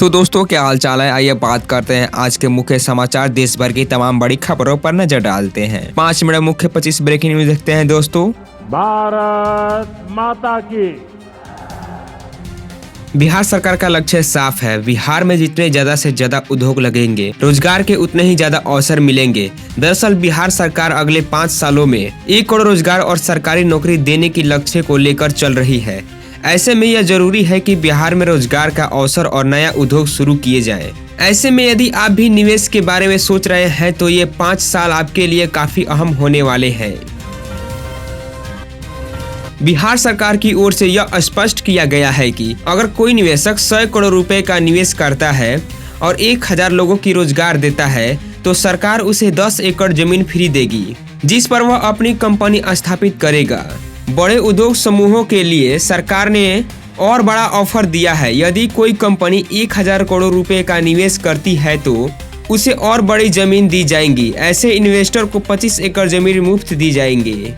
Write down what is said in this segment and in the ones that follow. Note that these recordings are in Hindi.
तो दोस्तों क्या हाल चाल है। आइए बात करते हैं आज के मुख्य समाचार। देश भर की तमाम बड़ी खबरों पर नजर डालते हैं। 5 मिनट मुख्य 25 ब्रेकिंग न्यूज देखते हैं दोस्तों। भारत माता की। बिहार सरकार का लक्ष्य साफ है। बिहार में जितने ज्यादा से ज्यादा उद्योग लगेंगे, रोजगार के उतने ही ज्यादा अवसर मिलेंगे। दरअसल बिहार सरकार अगले 5 सालों में 1 करोड़ रोजगार और सरकारी नौकरी देने की लक्ष्य को लेकर चल रही है। ऐसे में यह जरूरी है कि बिहार में रोजगार का अवसर और नया उद्योग शुरू किए जाएं। ऐसे में यदि आप भी निवेश के बारे में सोच रहे हैं तो ये 5 साल आपके लिए काफी अहम होने वाले हैं। बिहार सरकार की ओर से यह स्पष्ट किया गया है कि अगर कोई निवेशक 100 करोड़ रुपए का निवेश करता है और 1000 लोगों की रोजगार देता है तो सरकार उसे 10 एकड़ जमीन फ्री देगी, जिस पर वह अपनी कंपनी स्थापित करेगा। बड़े उद्योग समूहों के लिए सरकार ने और बड़ा ऑफर दिया है। यदि कोई कंपनी 1000 करोड़ रुपए का निवेश करती है तो उसे और बड़ी जमीन दी जाएंगी। ऐसे इन्वेस्टर को 25 एकड़ जमीन मुफ्त दी जाएंगे।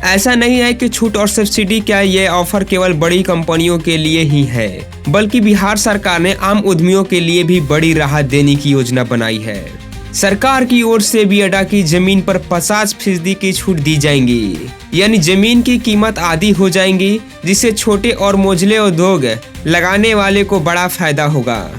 ऐसा नहीं है कि छूट और सब्सिडी का ये ऑफर केवल बड़ी कंपनियों के लिए ही है, बल्कि बिहार सरकार ने आम उद्यमियों के लिए भी बड़ी राहत देने की योजना बनाई है। सरकार की ओर से बियाडा की जमीन पर 50% की छूट दी जाएंगी, यानी जमीन की कीमत आधी हो जाएंगी, जिससे छोटे और मोजले उद्योग लगाने वाले को बड़ा फायदा होगा।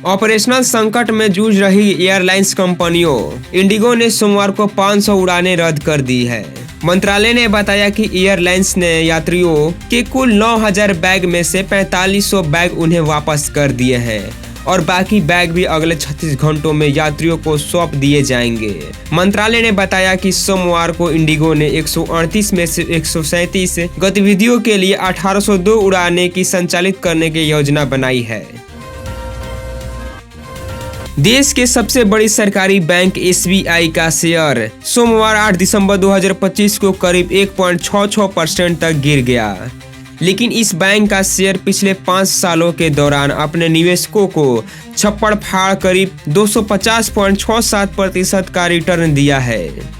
ऑपरेशनल संकट में जूझ रही एयरलाइंस कंपनियों इंडिगो ने सोमवार को 500 उड़ानें रद्द कर दी है। मंत्रालय ने बताया कि एयरलाइंस ने यात्रियों के कुल 9000 बैग में से 4500 बैग उन्हें वापस कर दिए हैं और बाकी बैग भी अगले 36 घंटों में यात्रियों को सौंप दिए जाएंगे। मंत्रालय ने बताया कि सोमवार को इंडिगो ने 138 में से 137 गतिविधियों के लिए 1802 उड़ानें की संचालित करने की योजना बनाई है। देश के सबसे बड़ी सरकारी बैंक SBI का शेयर सोमवार 8 दिसंबर 2025 को करीब 1.66% तक गिर गया, लेकिन इस बैंक का शेयर पिछले 5 सालों के दौरान अपने निवेशकों को छप्पड़ फाड़ करीब 250.67% का रिटर्न दिया है।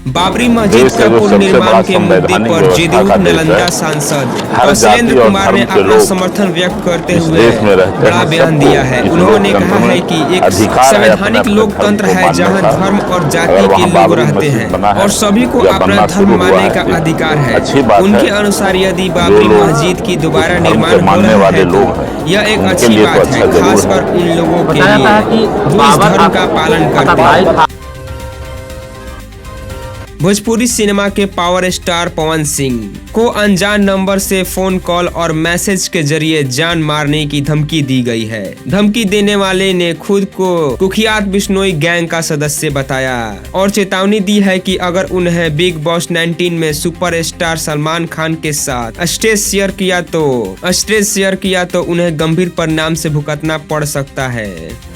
बाबरी मस्जिद का पुनर्निर्माण के मुद्दे पर जेडीयू नालंदा सांसद कौशलेंद्र कुमार ने अपना समर्थन व्यक्त करते हुए बड़ा बयान दिया है। उन्होंने कहा है कि एक संवैधानिक लोकतंत्र है जहां धर्म और जाति के लोग रहते हैं और सभी को अपना धर्म मानने का अधिकार है। उनके अनुसार यदि बाबरी मस्जिद की दोबारा निर्माण हो रहा है तो यह एक अच्छी बात है, खासकर इन लोगों के लिए जो इस धर्म का पालन करते हैं। भोजपुरी सिनेमा के पावर स्टार पवन सिंह को अनजान नंबर से फोन कॉल और मैसेज के जरिए जान मारने की धमकी दी गई है। धमकी देने वाले ने खुद को कुख्यात बिश्नोई गैंग का सदस्य बताया और चेतावनी दी है कि अगर उन्हें बिग बॉस 19 में सुपरस्टार सलमान खान के साथ स्टेज शेयर किया तो उन्हें गंभीर परिणाम से भुगतना पड़ सकता है।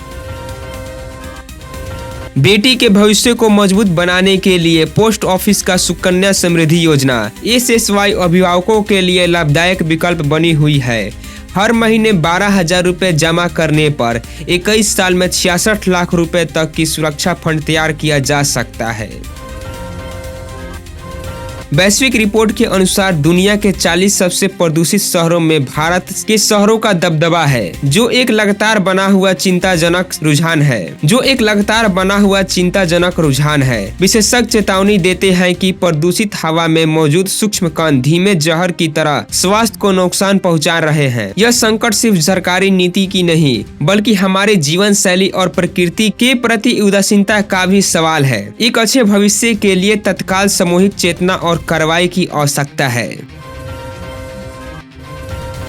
बेटी के भविष्य को मजबूत बनाने के लिए पोस्ट ऑफिस का सुकन्या समृद्धि योजना SSY अभिभावकों के लिए लाभदायक विकल्प बनी हुई है। हर महीने 12,000 रुपए जमा करने पर 21 साल में 66 लाख रुपए तक की सुरक्षा फंड तैयार किया जा सकता है। वैश्विक रिपोर्ट के अनुसार दुनिया के 40 सबसे प्रदूषित शहरों में भारत के शहरों का दबदबा है, जो एक लगातार बना हुआ चिंताजनक रुझान है। विशेषज्ञ चेतावनी देते हैं कि प्रदूषित हवा में मौजूद सूक्ष्म कण धीमे जहर की तरह स्वास्थ्य को नुकसान पहुंचा रहे हैं। यह संकट सिर्फ सरकारी नीति की नहीं, बल्कि हमारे जीवन शैली और प्रकृति के प्रति उदासीनता का भी सवाल है। एक अच्छे भविष्य के लिए तत्काल सामूहिक चेतना और कार्रवाई की आवश्यकता है।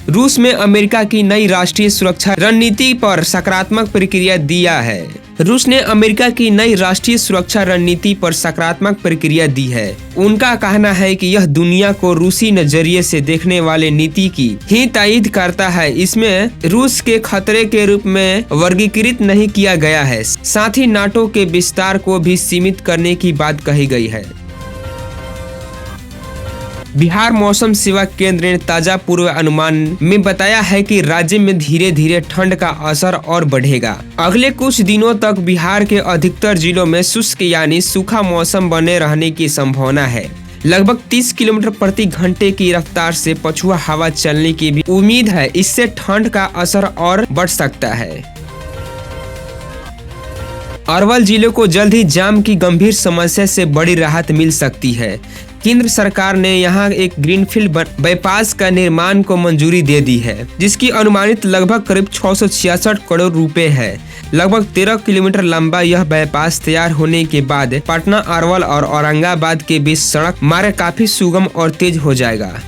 रूस में अमेरिका की नई राष्ट्रीय सुरक्षा रणनीति पर सकारात्मक प्रतिक्रिया दिया है। रूस ने अमेरिका की नई राष्ट्रीय सुरक्षा रणनीति पर सकारात्मक प्रतिक्रिया दी है। उनका कहना है कि यह दुनिया को रूसी नजरिए से देखने वाले नीति की ही तायीद करता है। इसमें रूस के खतरे के रूप में वर्गीकृत नहीं किया गया है, साथ ही नाटो के विस्तार को भी सीमित करने की बात कही गई है। बिहार मौसम सेवा केंद्र ने ताजा पूर्व अनुमान में बताया है कि राज्य में धीरे धीरे ठंड का असर और बढ़ेगा। अगले कुछ दिनों तक बिहार के अधिकतर जिलों में शुष्क यानी सूखा मौसम बने रहने की संभावना है। लगभग 30 किलोमीटर प्रति घंटे की रफ्तार से पछुआ हवा चलने की भी उम्मीद है। इससे ठंड का असर और बढ़ सकता है। अरवल जिले को जल्द ही जाम की गंभीर समस्या से बड़ी राहत मिल सकती है। केंद्र सरकार ने यहां एक ग्रीनफील्ड बाईपास का निर्माण को मंजूरी दे दी है, जिसकी अनुमानित लगभग करीब 666 करोड़ रुपए है। लगभग 13 किलोमीटर लंबा यह बाईपास तैयार होने के बाद पटना, अरवल और औरंगाबाद के बीच सड़क मार्ग काफी सुगम और तेज हो जाएगा।